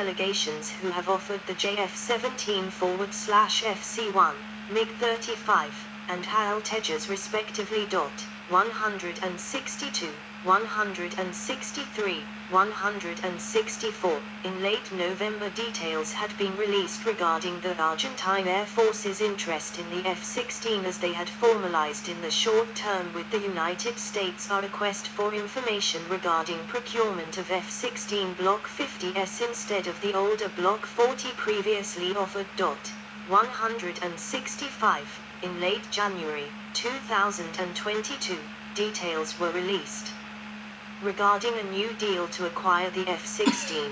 delegations who have offered the JF-17/FC-1, MiG-35, and HAL Tejas respectively. 162, 163, 164. In late November, details had been released regarding the Argentine Air Force's interest in the F-16 as they had formalized in the short term with the United States a request for information regarding procurement of F-16 Block 50s instead of the older Block 40 previously offered. 165. In late January 2022, details were released regarding a new deal to acquire the F-16.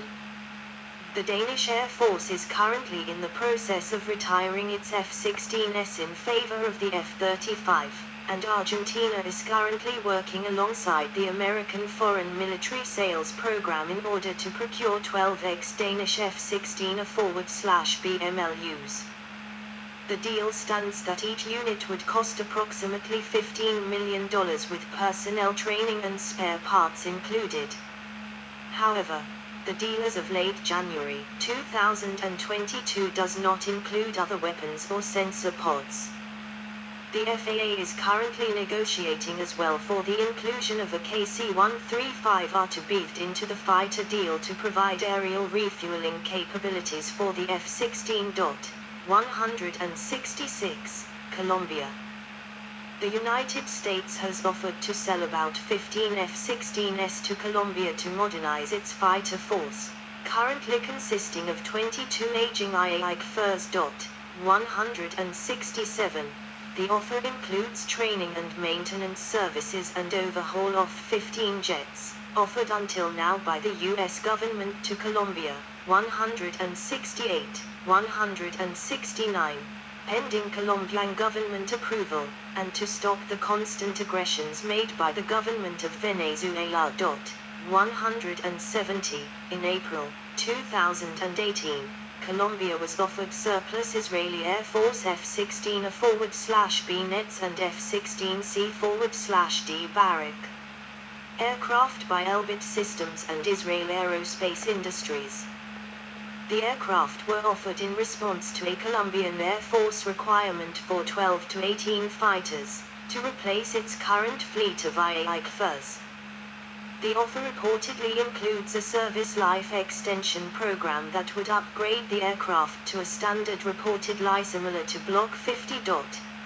The Danish Air Force is currently in the process of retiring its F-16s in favor of the F-35, and Argentina is currently working alongside the American Foreign Military Sales Program in order to procure 12x Danish F-16A/BMLUs. The deal stands that each unit would cost approximately $15 million with personnel training and spare parts included. However, the deal as of late January 2022 does not include other weapons or sensor pods. The FAA is currently negotiating as well for the inclusion of a KC-135R to beefed into the fighter deal to provide aerial refueling capabilities for the F-16. 166, Colombia. The United States has offered to sell about 15 F-16s to Colombia to modernize its fighter force, currently consisting of 22 aging IAIC-FIRS. 167. The offer includes training and maintenance services and overhaul of 15 jets, offered until now by the U.S. government to Colombia. 168, 169, pending Colombian government approval, and to stop the constant aggressions made by the government of Venezuela. 170, in April 2018, Colombia was offered surplus Israeli Air Force F-16A/B nets and F-16C/D Barak aircraft by Elbit Systems and Israel Aerospace Industries. The aircraft were offered in response to a Colombian Air Force requirement for 12 to 18 fighters, to replace its current fleet of IAIC-FIRS. The offer reportedly includes a service life extension program that would upgrade the aircraft to a standard reported life similar to Block 50.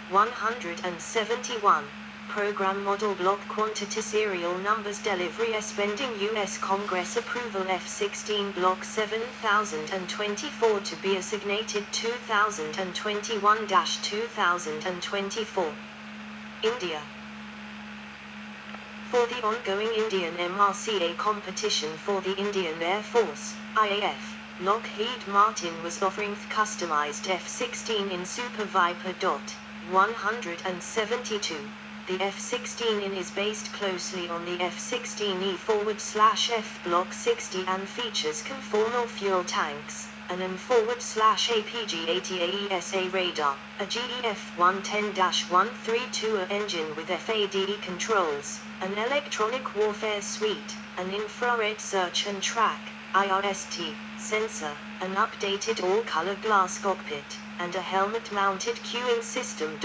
171. Program model block quantity serial numbers delivery pending U.S. Congress approval F-16 Block 7024 to be assignated 2021-2024. India. For the ongoing Indian MRCA competition for the Indian Air Force, IAF, Lockheed Martin was offering customized F-16 in Super Viper. 172. The F-16 is based closely on the F-16E/F Block 60 and features conformal fuel tanks, an M/APG-80 AESA radar, a GEF-110-132 engine with FADE controls, an electronic warfare suite, an infrared search and track (IRST) sensor, an updated all-color glass cockpit, and a helmet-mounted cueing system.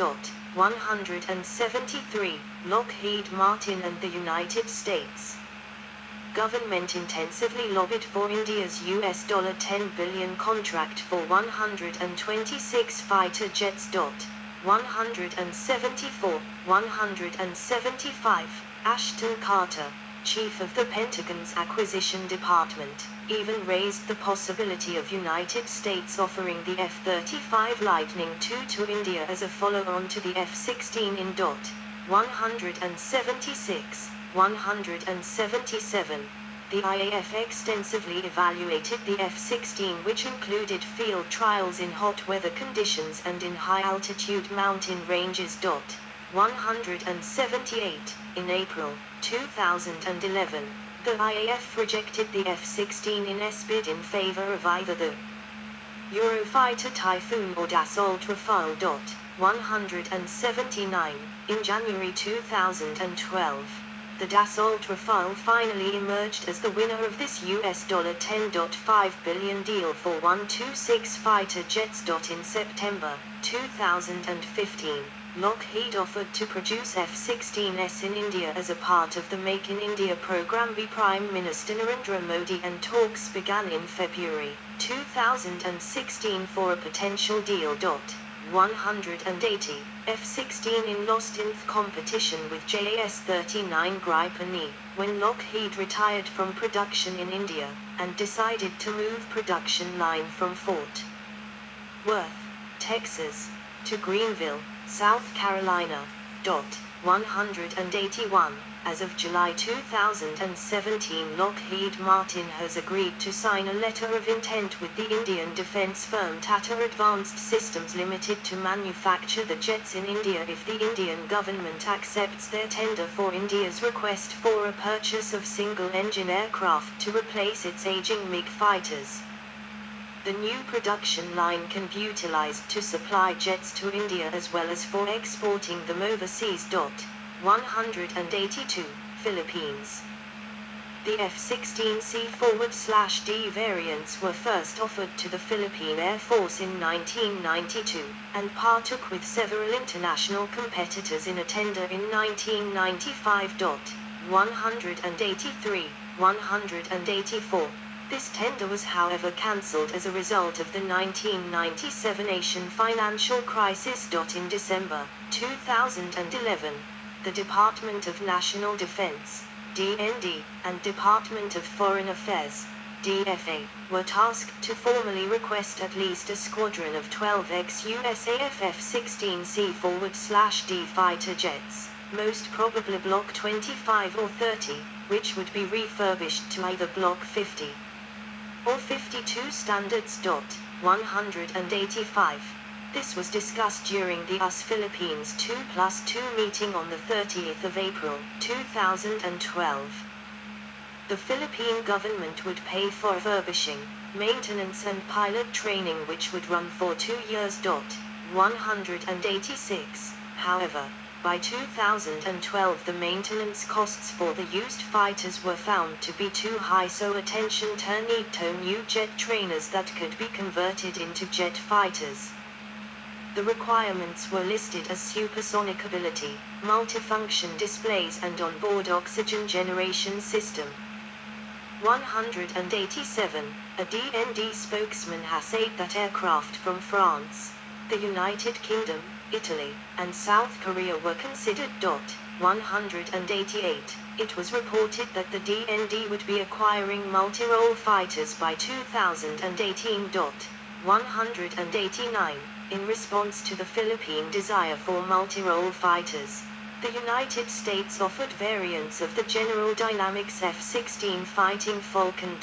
173, Lockheed Martin and the United States government intensively lobbied for India's $10 billion contract for 126 fighter jets. 174, 175, Ashton Carter, chief of the Pentagon's Acquisition Department, even raised the possibility of United States offering the F-35 Lightning II to India as a follow-on to the F-16 in. 176, 177. The IAF extensively evaluated the F-16, which included field trials in hot weather conditions and in high-altitude mountain ranges. 178, in April 2011, the IAF rejected the F-16 in bid in favor of either the Eurofighter Typhoon or Dassault Rafale. 179, in January 2012. The Dassault Rafale finally emerged as the winner of this $10.5 billion deal for 126 fighter jets. In September 2015, Lockheed offered to produce F-16s in India as a part of the Make in India program by Prime Minister Narendra Modi, and talks began in February 2016 for a potential deal. 180 F-16 in lost in competition with JAS-39 Gripen E, when Lockheed retired from production in India, and decided to move production line from Fort Worth, Texas, to Greenville, South Carolina. 181 As of July 2017, Lockheed Martin has agreed to sign a letter of intent with the Indian defense firm Tata Advanced Systems Limited to manufacture the jets in India if the Indian government accepts their tender for India's request for a purchase of single-engine aircraft to replace its aging MiG fighters. The new production line can be utilized to supply jets to India as well as for exporting them overseas. 182 Philippines. The F-16C/D variants were first offered to the Philippine Air Force in 1992, and partook with several international competitors in a tender in 1995. 183 184 This tender was however cancelled as a result of the 1997 Asian financial crisis. In December 2011, the Department of National Defense (DND) and Department of Foreign Affairs (DFA) were tasked to formally request at least a squadron of 12 ex-USAF F-16C/D fighter jets, most probably Block 25 or 30, which would be refurbished to either Block 50 or 52 standards. 185 This was discussed during the US-Philippines 2+2 meeting on the 30th of April 2012. The Philippine government would pay for refurbishing, maintenance and pilot training, which would run for 2 years. 186 However, by 2012 the maintenance costs for the used fighters were found to be too high, so attention turned to new jet trainers that could be converted into jet fighters. The requirements were listed as supersonic ability, multifunction displays and onboard oxygen generation system. 187 A DND spokesman has said that aircraft from France, the United Kingdom, Italy, and South Korea were considered. 188 It was reported that the DND would be acquiring multi-role fighters by 2018. 189 In response to the Philippine desire for multi-role fighters, the United States offered variants of the General Dynamics F-16 Fighting Falcon.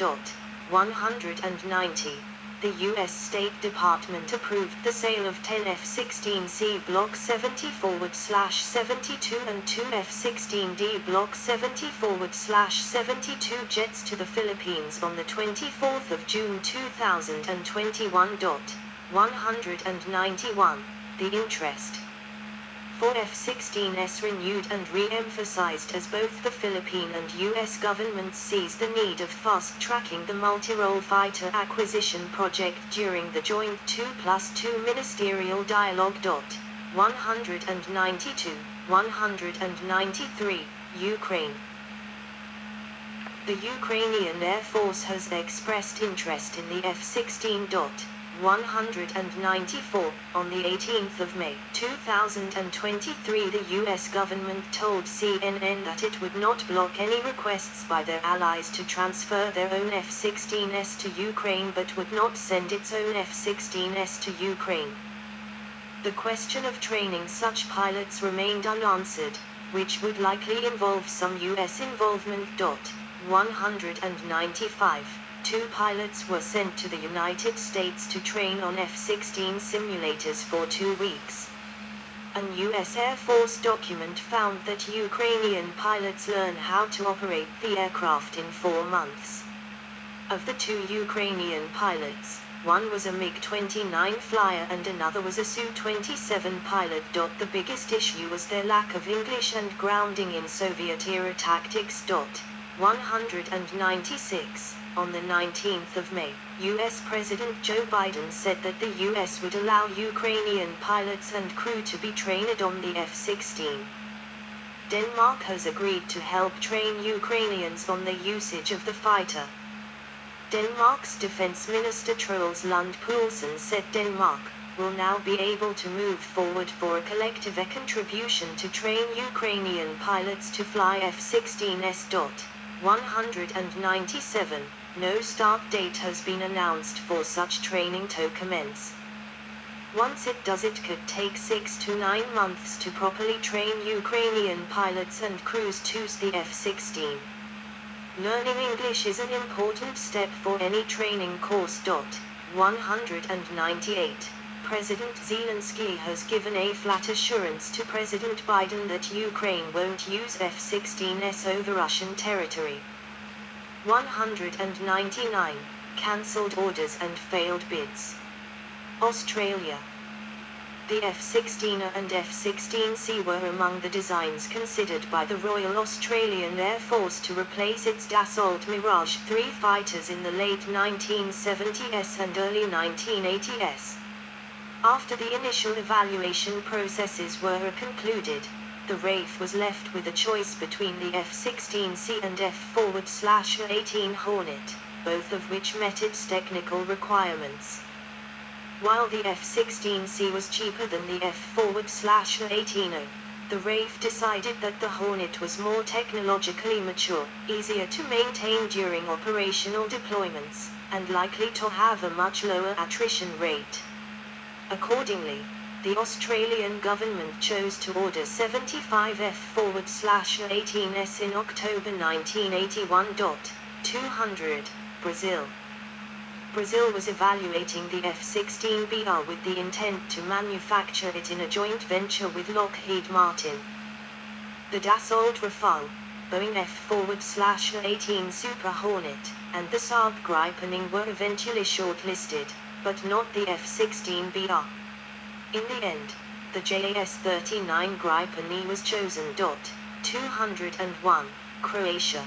190 The U.S. State Department approved the sale of 10 F-16C Block 70/72 and 2 F-16D Block 70/72 jets to the Philippines on the 24th of June 2021. 191 The interest for F-16s renewed and re-emphasized as both the Philippine and U.S. governments seized the need of fast-tracking the multi-role fighter acquisition project during the joint 2+2 ministerial dialogue. 192 193 Ukraine. The Ukrainian Air Force has expressed interest in the F-16. 194 On the 18th of May 2023, the U.S. government told CNN that it would not block any requests by their allies to transfer their own F-16s to Ukraine, but would not send its own F-16s to Ukraine. The question of training such pilots remained unanswered, which would likely involve some U.S. involvement. 195 Two pilots were sent to the United States to train on F-16 simulators for 2 weeks. A U.S. Air Force document found that Ukrainian pilots learn how to operate the aircraft in 4 months. Of the 2 Ukrainian pilots, One was a MiG-29 flyer and another was a Su-27 pilot. The biggest issue was their lack of English and grounding in Soviet-era tactics. 196. On the 19th of May, U.S. President Joe Biden said that the U.S. would allow Ukrainian pilots and crew to be trained on the F-16. Denmark has agreed to help train Ukrainians on the usage of the fighter. Denmark's Defense Minister Troels Lund Poulsen said Denmark will now be able to move forward for a collective contribution to train Ukrainian pilots to fly F-16s. 197. No start date has been announced for such training to commence. Once it does, it could take 6 to 9 months to properly train Ukrainian pilots and crews to use the F-16. Learning English is an important step for any training course. 198. President Zelensky has given a flat assurance to President Biden that Ukraine won't use F-16s over Russian territory. 199. Cancelled orders and failed bids. Australia. The F-16 and F-16C were among the designs considered by the Royal Australian Air Force to replace its Dassault Mirage 3 fighters in the late 1970s and early 1980s. After the initial evaluation processes were concluded, the RAF was left with a choice between the F-16C and F-18 Hornet, both of which met its technical requirements. While the F-16C was cheaper than the F-18, the RAF decided that the Hornet was more technologically mature, easier to maintain during operational deployments, and likely to have a much lower attrition rate. Accordingly, the Australian government chose to order 75 F-18s in October 1981. 200. Brazil. Brazil was evaluating the F-16BR with the intent to manufacture it in a joint venture with Lockheed Martin. The Dassault Rafale, Boeing F-18 Super Hornet, and the Saab Gripen were eventually shortlisted, but not the F-16BR. In the end, the JAS-39 Gripen was chosen. 201. Croatia.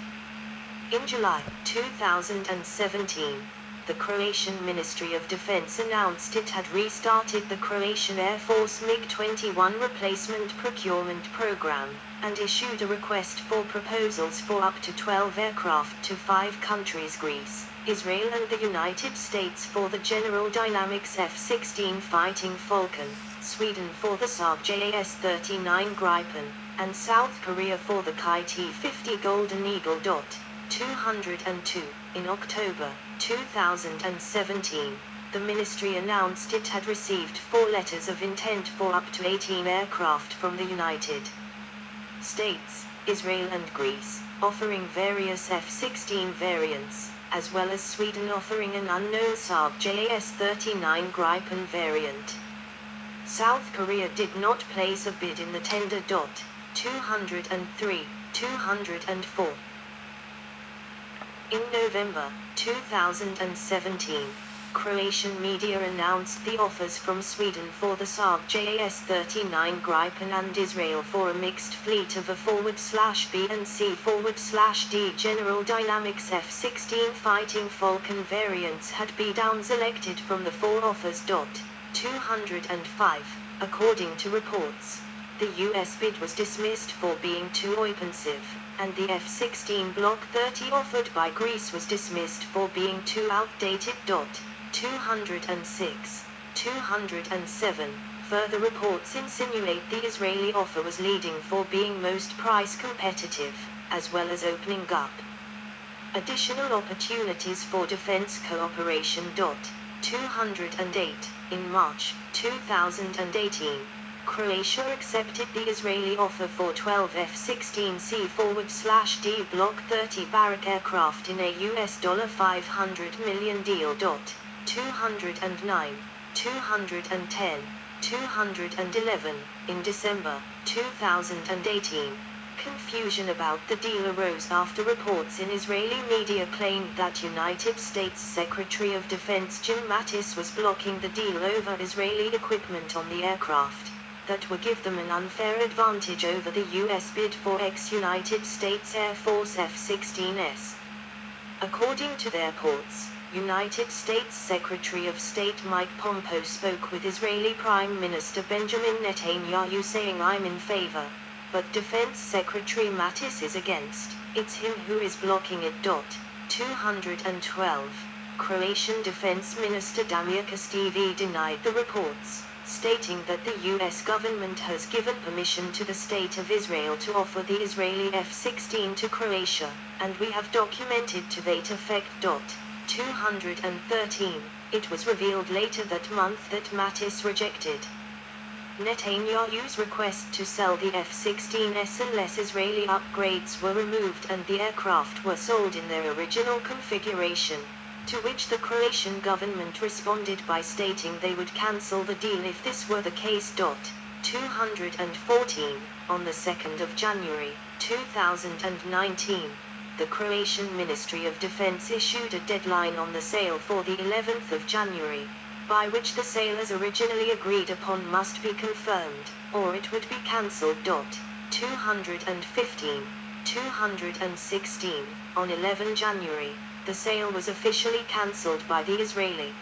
In July 2017, the Croatian Ministry of Defense announced it had restarted the Croatian Air Force MiG-21 replacement procurement program, and issued a request for proposals for up to 12 aircraft to 5 countries: Greece, Israel and the United States for the General Dynamics F-16 Fighting Falcon, Sweden for the Saab JAS-39 Gripen, and South Korea for the KT-50 Golden Eagle. 202. In October 2017, the ministry announced it had received 4 letters of intent for up to 18 aircraft from the United States, Israel and Greece, offering various F-16 variants, as well as Sweden offering an unknown Saab JAS-39 Gripen variant. South Korea did not place a bid in the tender. 203. 204. In November 2017, Croatian media announced the offers from Sweden for the Saab JAS-39 Gripen and Israel for a mixed fleet of a /B and C/D General Dynamics F-16 Fighting Falcon variants had been down-selected from the 4 offers. 205. According to reports, the US bid was dismissed for being too expensive, and the F-16 Block 30 offered by Greece was dismissed for being too outdated. 206. 207. Further reports insinuate the Israeli offer was leading for being most price competitive, as well as opening up additional opportunities for defense cooperation. 208. In March 2018, Croatia accepted the Israeli offer for 12 F-16C/D Block 30 Barak aircraft in a $500 million deal. 209. 210. 211. In December 2018, Confusion about the deal arose after reports in Israeli media claimed that United States Secretary of Defense Jim Mattis was blocking the deal over Israeli equipment on the aircraft that would give them an unfair advantage over the U.S. bid for ex-United States Air Force F-16s. According to their reports, United States Secretary of State Mike Pompeo spoke with Israeli Prime Minister Benjamin Netanyahu saying, "I'm in favor, but Defense Secretary Mattis is against. It's him who is blocking it." 212. Croatian Defense Minister Damir Krstičević denied the reports, stating that the U.S. government has given permission to the State of Israel to offer the Israeli F-16 to Croatia, and we have documented to that effect. 213. It was revealed later that month that Mattis rejected Netanyahu's request to sell the F-16s unless Israeli upgrades were removed and the aircraft were sold in their original configuration, to which the Croatian government responded by stating they would cancel the deal if this were the case. 214. On the 2nd of January, 2019, the Croatian Ministry of Defense issued a deadline on the sale for the 11th of January, by which the sale as originally agreed upon must be confirmed, or it would be cancelled. 215. 216. On 11 January, the sale was officially cancelled by the Israeli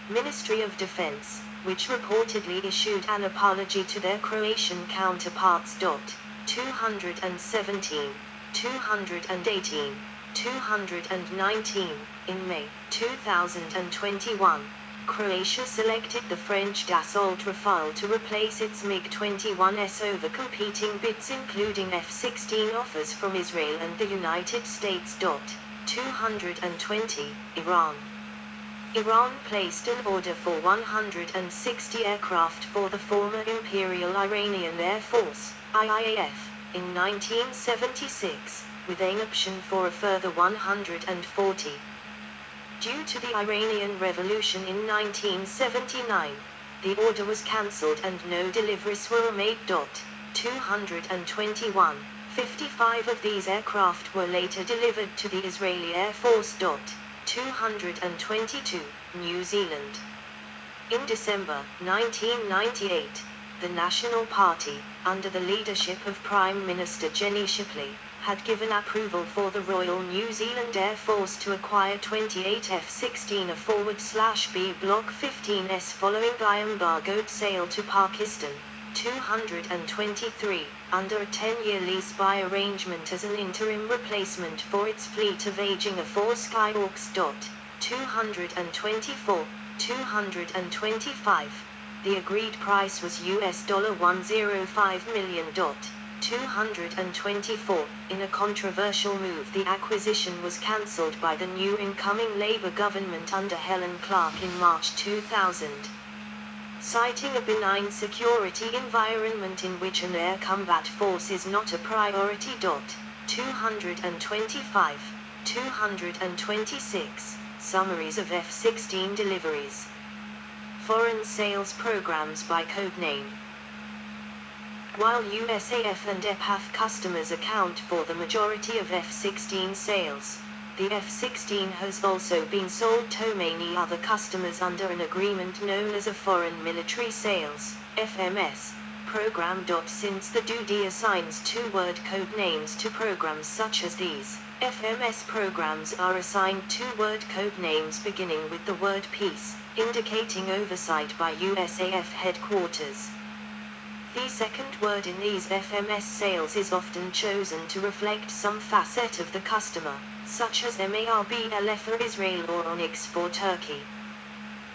Ministry of Defense, which reportedly issued an apology to their Croatian counterparts. 217. 218. 219. In May 2021, Croatia selected the French Dassault Rafale to replace its MiG-21s over competing bids including F-16 offers from Israel and the United States. 220. Iran. Iran placed an order for 160 aircraft for the former Imperial Iranian Air Force, IAF, in 1976, with an option for a further 140. Due to the Iranian Revolution in 1979, the order was cancelled and no deliveries were made. 221. 55 of these aircraft were later delivered to the Israeli Air Force. 222. New Zealand. In December 1998, the National Party, under the leadership of Prime Minister Jenny Shipley, had given approval for the Royal New Zealand Air Force to acquire 28 F-16A/B Block 15s following the embargoed sale to Pakistan. 223, under a 10-year lease buy arrangement as an interim replacement for its fleet of aging A4 Skyhawks. 224. 225. The agreed price was $105 million. 224. In a controversial move, the acquisition was cancelled by the new incoming Labour government under Helen Clark in March 2000. Citing a benign security environment in which an air combat force is not a priority. 225. 226. Summaries of F-16 deliveries. Foreign sales programs by codename. While USAF and EPAF customers account for the majority of F-16 sales, the F-16 has also been sold to many other customers under an agreement known as a Foreign Military Sales (FMS) program. Since the DoD assigns two-word code names to programs such as these, FMS programs are assigned two-word code names beginning with the word peace, indicating oversight by USAF headquarters. The second word in these FMS sales is often chosen to reflect some facet of the customer, such as MARBLF for Israel or Onyx for Turkey.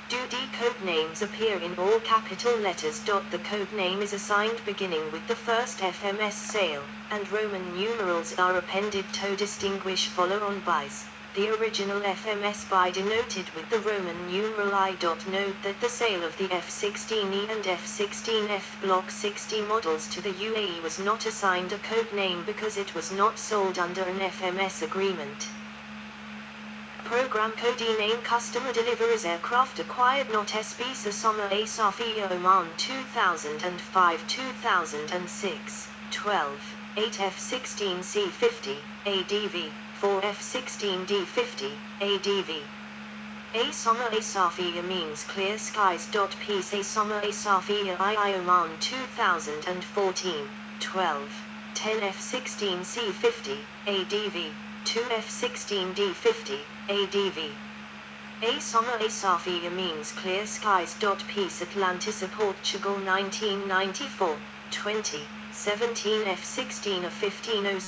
DoD code names appear in all capital letters. The code name is assigned beginning with the first FMS sale, and Roman numerals are appended to distinguish follow-on buys. The original FMS buy denoted with the Roman numeral I. Note that the sale of the F-16E and F-16F Block 60 models to the UAE was not assigned a code name because it was not sold under an FMS agreement. Program code name customer delivers aircraft acquired not SB Sasoma Asafi Oman 2005-2006, 12. 8 F-16 C-50, ADV, 4 F-16 D-50, ADV. A Summer A Safiya means clear skies. Peace A Summer A Safiya II Oman 2014, 12, 10 F-16 C-50, ADV, 2 F-16 D-50, ADV. A Summer A Safiya means clear skies. Peace Atlantis Portugal 1994, 20, 17 F-16 A 1506